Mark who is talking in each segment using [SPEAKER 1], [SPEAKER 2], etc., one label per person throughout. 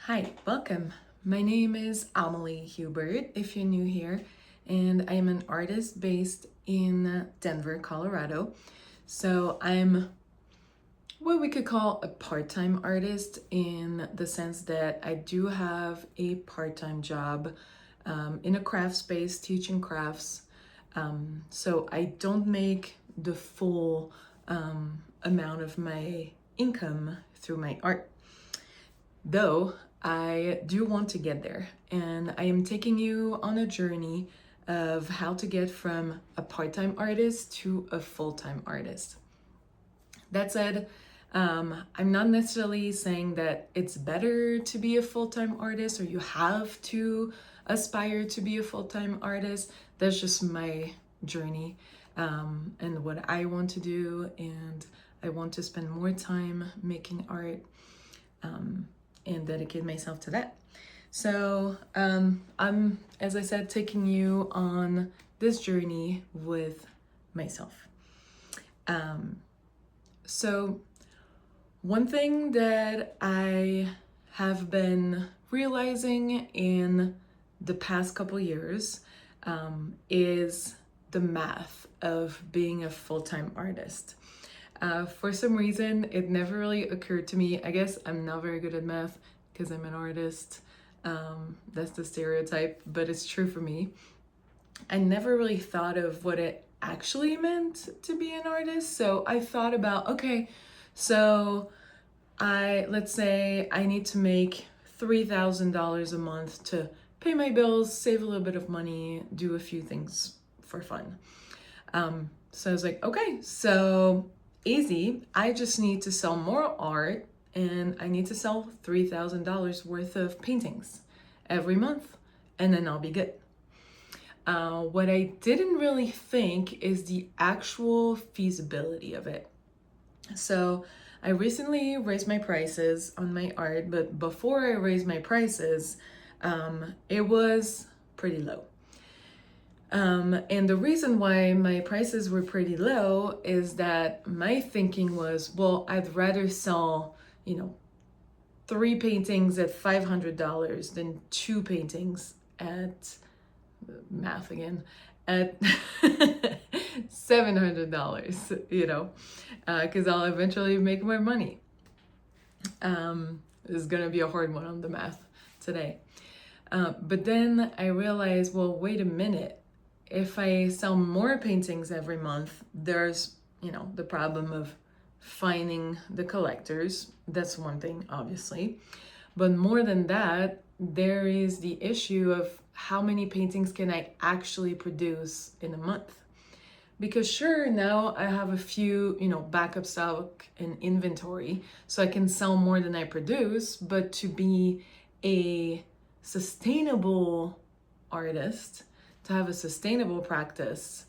[SPEAKER 1] Hi, welcome. My name is Amelie Hubert, if you're new here, and I am an artist based in Denver, Colorado. So I'm what we could call a part-time artist in the sense that I do have a part-time job in a craft space teaching crafts. So I don't make the full amount of my income through my art. Though I do want to get there, and I am taking you on a journey of how to get from a part time artist to a full time artist. That said, I'm not necessarily saying that it's better to be a full time artist or you have to aspire to be a full time artist. That's just my journey and what I want to do, and I want to spend more time making art. And dedicate myself to that. So I'm, as I said, taking you on this journey with myself. So one thing that I have been realizing in the past couple years is the math of being a full-time artist. For some reason, it never really occurred to me. I guess I'm not very good at math because I'm an artist. That's the stereotype, but it's true for me. I never really thought of what it actually meant to be an artist. So I thought about, okay, so let's say I need to make $3,000 a month to pay my bills, save a little bit of money, do a few things for fun. So I was like, okay, so easy. I just need to sell more art and I need to sell $3,000 worth of paintings every month and then I'll be good. What I didn't really think is the actual feasibility of it. So I recently raised my prices on my art, but before I raised my prices, it was pretty low. And the reason why my prices were pretty low is that my thinking was, well, I'd rather sell, 3 paintings at $500 than 2 paintings at, math again, at $700, because I'll eventually make more money. This is gonna be a hard one on the math today. But then I realized, well, wait a minute. If I sell more paintings every month, there's, the problem of finding the collectors. That's one thing, obviously. But more than that, there is the issue of how many paintings can I actually produce in a month? Because sure, now I have a few, backup stock and inventory, so I can sell more than I produce, but to be a sustainable artist, to have a sustainable practice,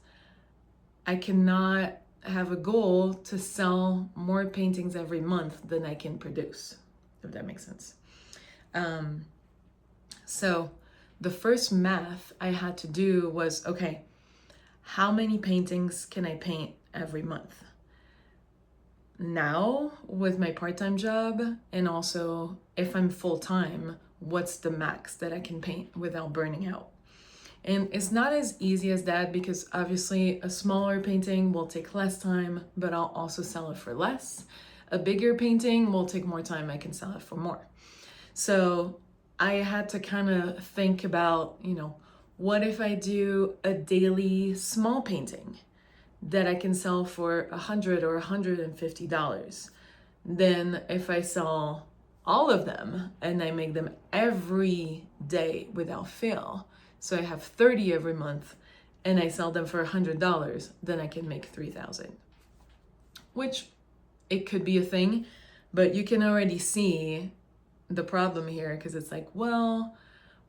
[SPEAKER 1] I cannot have a goal to sell more paintings every month than I can produce, if that makes sense. So the first math I had to do was, okay, how many paintings can I paint every month? Now, with my part-time job, and also if I'm full-time, what's the max that I can paint without burning out? And it's not as easy as that because obviously a smaller painting will take less time, but I'll also sell it for less. A bigger painting will take more time, I can sell it for more. So I had to kind of think about, what if I do a daily small painting that I can sell for $100 or $150? Then if I sell all of them and I make them every day without fail, so I have 30 every month and I sell them for $100, then I can make 3,000. Which it could be a thing, but you can already see the problem here because it's like, well,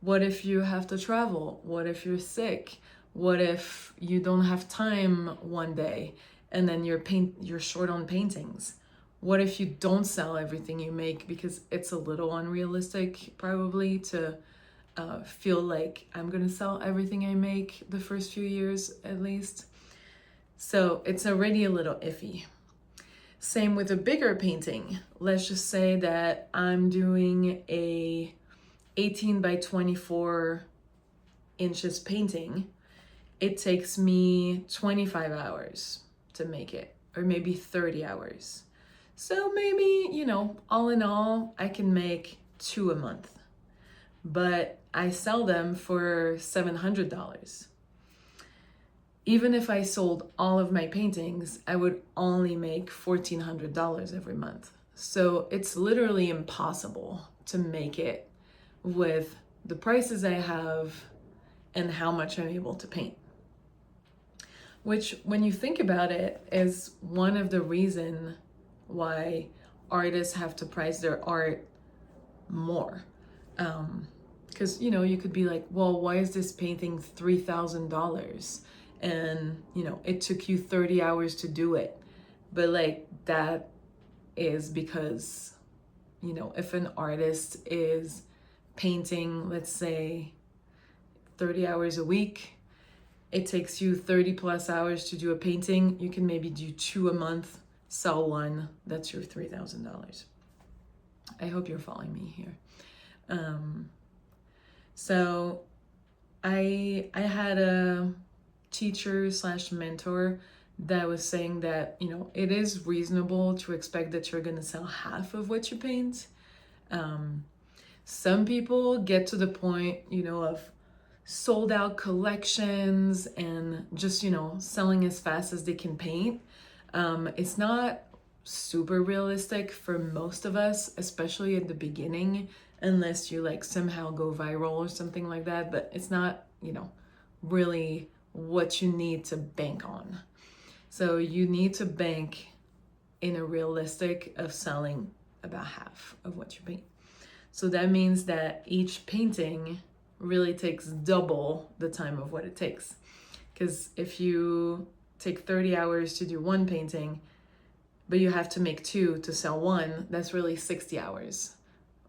[SPEAKER 1] what if you have to travel? What if you're sick? What if you don't have time one day and then you're short on paintings? What if you don't sell everything you make? Because it's a little unrealistic probably to feel like I'm gonna sell everything I make the first few years at least. So it's already a little iffy. Same with a bigger painting. Let's just say that I'm doing a 18 by 24 inches painting. It takes me 25 hours to make it, or maybe 30 hours. So maybe, all in all, I can make 2 a month, but I sell them for $700. Even if I sold all of my paintings, I would only make $1,400 every month. So it's literally impossible to make it with the prices I have and how much I'm able to paint. Which, when you think about it, is one of the reasons why artists have to price their art more. Because, you could be like, well, why is this painting $3,000? And, it took you 30 hours to do it. But like, that is because, if an artist is painting, let's say 30 hours a week, it takes you 30 plus hours to do a painting. You can maybe do 2 a month, sell one, that's your $3,000. I hope you're following me here. So I had a teacher slash mentor that was saying that, it is reasonable to expect that you're gonna sell half of what you paint. Some people get to the point, of sold out collections and just, selling as fast as they can paint. It's not super realistic for most of us, especially at the beginning, unless you like somehow go viral or something like that. But it's not, really what you need to bank on. So you need to bank in a realistic of selling about half of what you paint. So that means that each painting really takes double the time of what it takes. Because if you take 30 hours to do one painting, but you have to make 2 to sell one, that's really 60 hours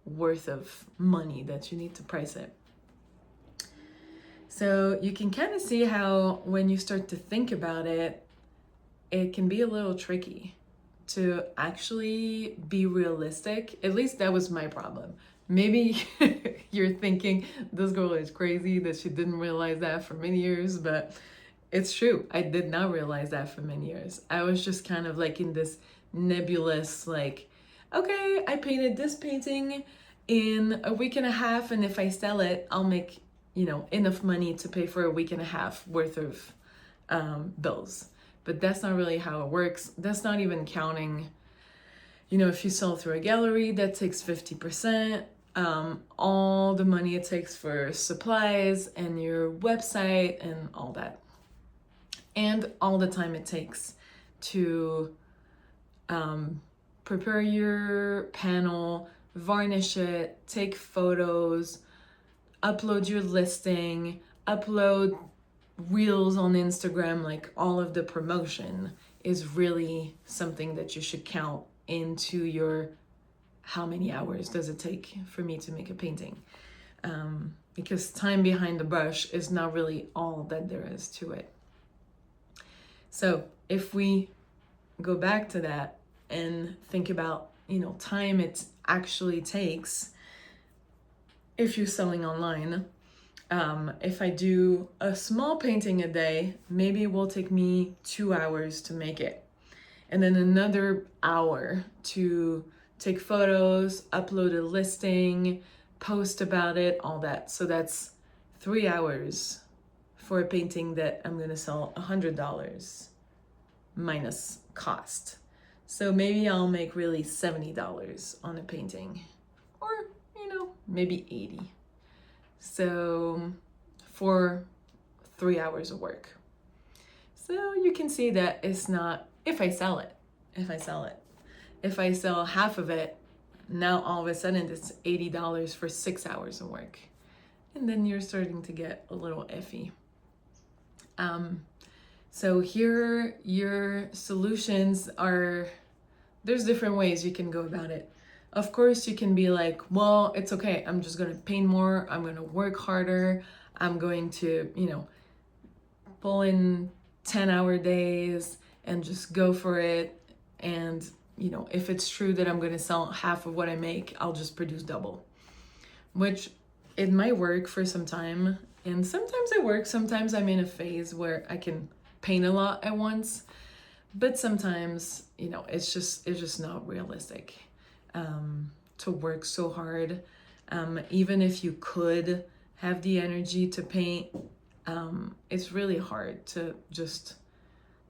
[SPEAKER 1] worth of money that you need to price it. So you can kind of see how when you start to think about it, it can be a little tricky to actually be realistic. At least that was my problem. Maybe you're thinking, this girl is crazy, that she didn't realize that for many years, but it's true. I did not realize that for many years. I was just kind of like in this nebulous, like, okay, I painted this painting in a week and a half, and if I sell it, I'll make, enough money to pay for a week and a half worth of bills. But that's not really how it works. That's not even counting, if you sell through a gallery, that takes 50%. All the money it takes for supplies and your website and all that. And all the time it takes to prepare your panel, varnish it, take photos, upload your listing, upload reels on Instagram. Like, all of the promotion is really something that you should count into your how many hours does it take for me to make a painting, because time behind the brush is not really all that there is to it. So if we go back to that and think about, time it actually takes if you're selling online. If I do a small painting a day, maybe it will take me 2 hours to make it. And then another hour to take photos, upload a listing, post about it, all that. So that's 3 hours for a painting that I'm gonna sell $100 minus cost. So maybe I'll make really $70 on a painting, or, maybe 80. So for 3 hours of work. So you can see that it's not, if I sell it. If I sell half of it, now all of a sudden it's $80 for 6 hours of work. And then you're starting to get a little iffy. So here your solutions are, there's different ways you can go about it. Of course, you can be like, well, it's okay. I'm just going to paint more. I'm going to work harder. I'm going to, pull in 10-hour days and just go for it. And you know, if it's true that I'm going to sell half of what I make, I'll just produce double, which it might work for some time. And sometimes it works. Sometimes I'm in a phase where I can paint a lot at once, but sometimes, you know, it's just not realistic to work so hard. Even if you could have the energy to paint, it's really hard to just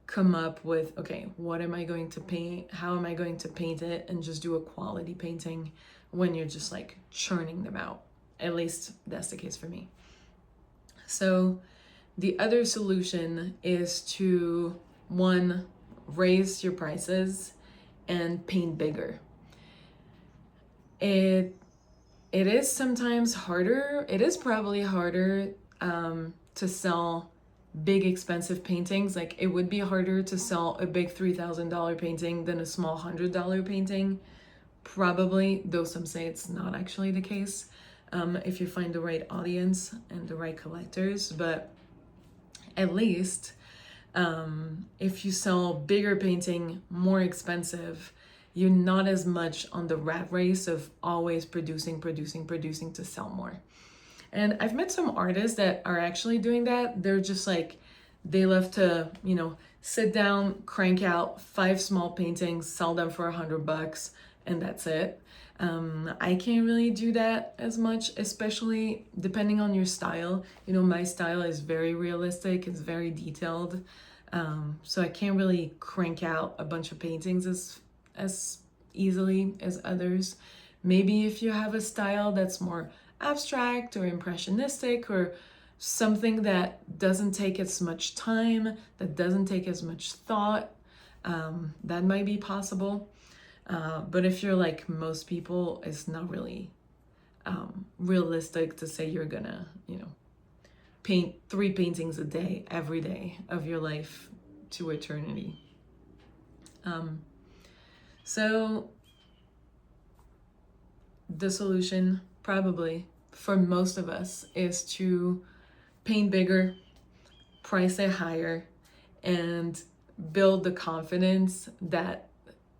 [SPEAKER 1] come up with, okay, what am I going to paint? How am I going to paint it? And just do a quality painting when you're just like churning them out. At least that's the case for me. So the other solution is to, one, raise your prices and paint bigger. It is sometimes harder. It is probably harder to sell big expensive paintings. Like it would be harder to sell a big $3,000 painting than a small $100 painting. Probably, though some say it's not actually the case, if you find the right audience and the right collectors. But at least if you sell bigger painting, more expensive, you're not as much on the rat race of always producing to sell more. And I've met some artists that are actually doing that. They're just like, they love to, you know, sit down, crank out 5 small paintings, sell them for $100, and that's it. I can't really do that as much, especially depending on your style. You know, my style is very realistic, it's very detailed. So I can't really crank out a bunch of paintings as easily as others. Maybe if you have a style that's more abstract or impressionistic or something that doesn't take as much time, that doesn't take as much thought, that might be possible. But if you're like most people, it's not really realistic to say you're gonna, you know, paint 3 paintings a day every day of your life to eternity. So the solution probably for most of us is to paint bigger, price it higher, and build the confidence that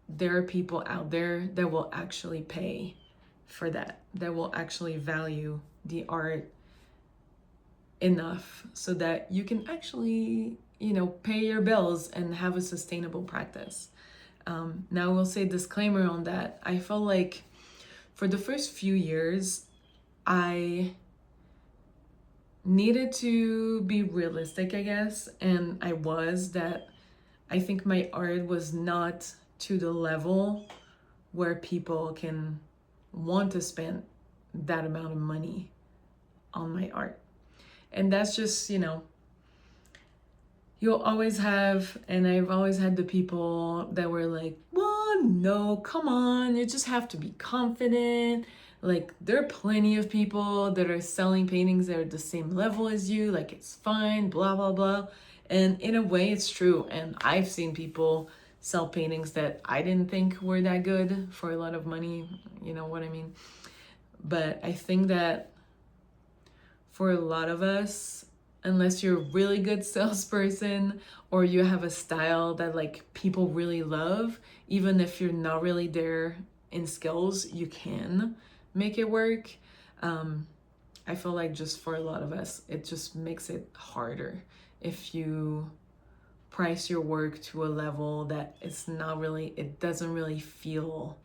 [SPEAKER 1] there are people out there that will actually pay for that will actually value the art enough so that you can actually, you know, pay your bills and have a sustainable practice. Now I will say disclaimer on that. I felt like for the first few years, I needed to be realistic, I guess, and I was that. I think my art was not to the level where people can want to spend that amount of money on my art. And that's just, you know, you'll always have, and I've always had the people that were like, well, no, come on, you just have to be confident. Like, there are plenty of people that are selling paintings that are the same level as you, like, it's fine, blah, blah, blah. And in a way, it's true. And I've seen people sell paintings that I didn't think were that good for a lot of money, you know what I mean? But I think that for a lot of us, unless you're a really good salesperson or you have a style that like people really love, even if you're not really there in skills, you can make it work. I feel like just for a lot of us, it just makes it harder if you price your work to a level that it's not really, it doesn't really feel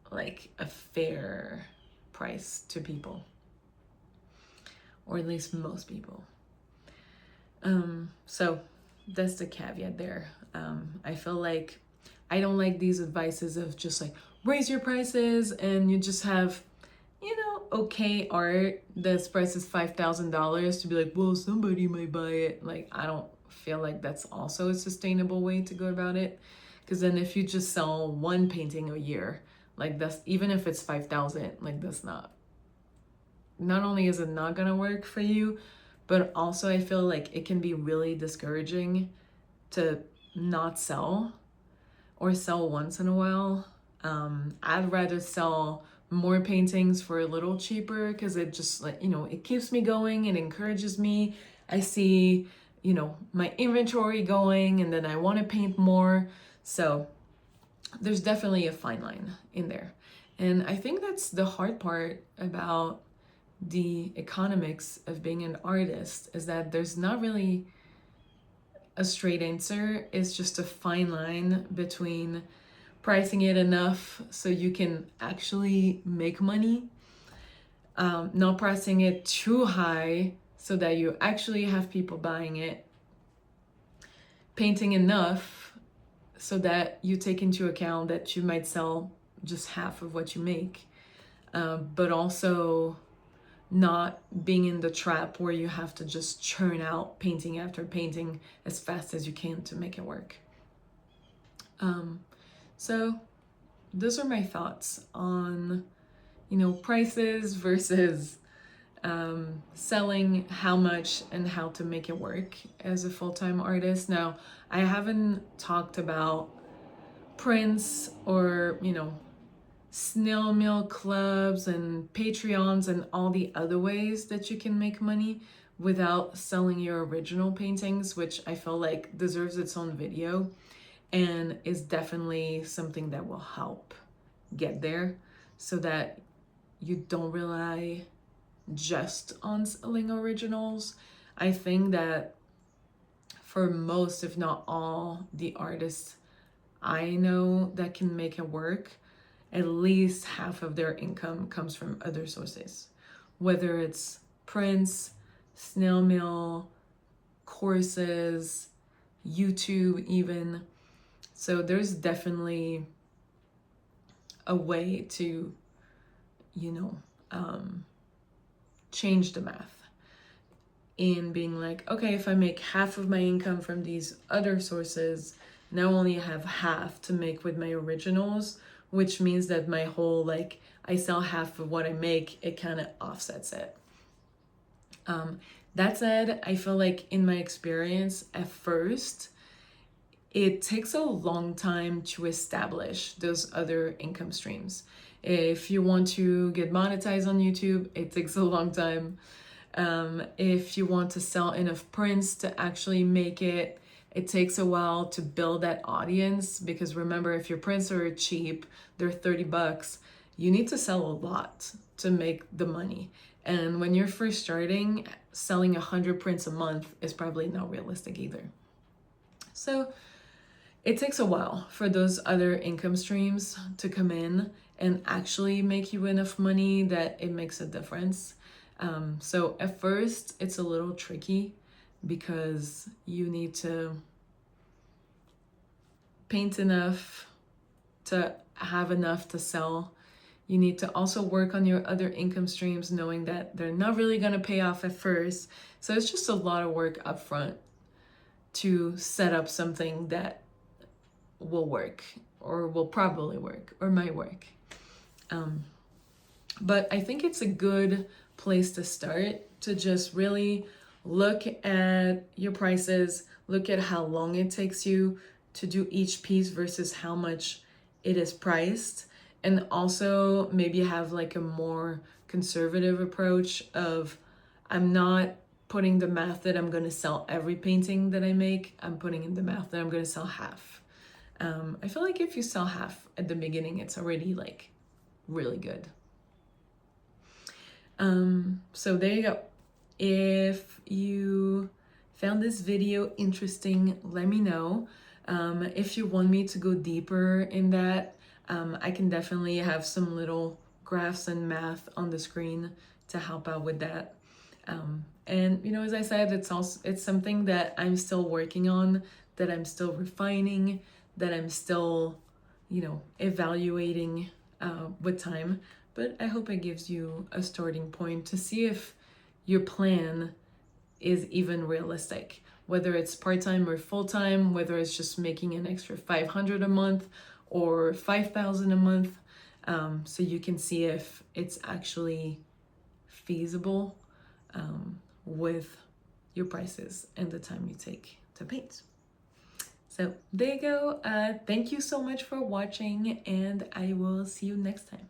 [SPEAKER 1] like a fair price to people, or at least most people. So that's the caveat there. I feel like I don't like these advices of just like raise your prices and you just have, you know, okay art that's priced as $5,000 to be like, well, somebody might buy it. Like, I don't feel like that's also a sustainable way to go about it. Because then if you just sell 1 painting a year, like that's, even if it's 5,000, like that's not only is it not gonna work for you, but also I feel like it can be really discouraging to not sell or sell once in a while. I'd rather sell more paintings for a little cheaper because it just, like, you know, it keeps me going and encourages me. I see, you know, my inventory going and then I want to paint more. So there's definitely a fine line in there. And I think that's the hard part about the economics of being an artist, is that there's not really a straight answer. It's just a fine line between pricing it enough so you can actually make money, not pricing it too high so that you actually have people buying it, painting enough so that you take into account that you might sell just half of what you make, but also not being in the trap where you have to just churn out painting after painting as fast as you can to make it work. So those are my thoughts on, prices versus selling, how much, and how to make it work as a full-time artist. Now, I haven't talked about prints or, snail mail clubs and Patreons and all the other ways that you can make money without selling your original paintings, which I feel like deserves its own video and is definitely something that will help get there, so that you don't rely just on selling originals. I think that for most, if not all, the artists I know that can make it work, at least half of their income comes from other sources, whether it's prints, snail mail, courses, YouTube even. So there's definitely a way to, change the math in being like, okay, if I make half of my income from these other sources, now I only have half to make with my originals, which means that my whole, I sell half of what I make, it kind of offsets it. That said, I feel like in my experience, at first, it takes a long time to establish those other income streams. If you want to get monetized on YouTube, it takes a long time. If you want to sell enough prints to actually make it, it takes a while to build that audience, because remember, if your prints are cheap, they're $30, you need to sell a lot to make the money. And when you're first starting, selling 100 prints a month is probably not realistic either. So it takes a while for those other income streams to come in and actually make you enough money that it makes a difference. So at first, it's a little tricky because you need to paint enough to have enough to sell. You need to also work on your other income streams, knowing that they're not really going to pay off at first. So it's just a lot of work up front to set up something that will work, or will probably work, or might work. But I think it's a good place to start, to just really look at your prices, look at how long it takes you to do each piece versus how much it is priced, and also maybe have a more conservative approach of, I'm not putting the math that I'm going to sell every painting that I make, I'm putting in the math that I'm going to sell half. I feel like if you sell half at the beginning, it's already really good. So there you go. If you found this video interesting, let me know. If you want me to go deeper in that, I can definitely have some little graphs and math on the screen to help out with that. And as I said, it's something that I'm still working on, that I'm still refining, that I'm still, evaluating with time. But I hope it gives you a starting point to see if your plan is even realistic, whether it's part-time or full-time, whether it's just making an extra $500 a month or $5,000 a month, so you can see if it's actually feasible with your prices and the time you take to paint. So there you go. Thank you so much for watching, and I will see you next time.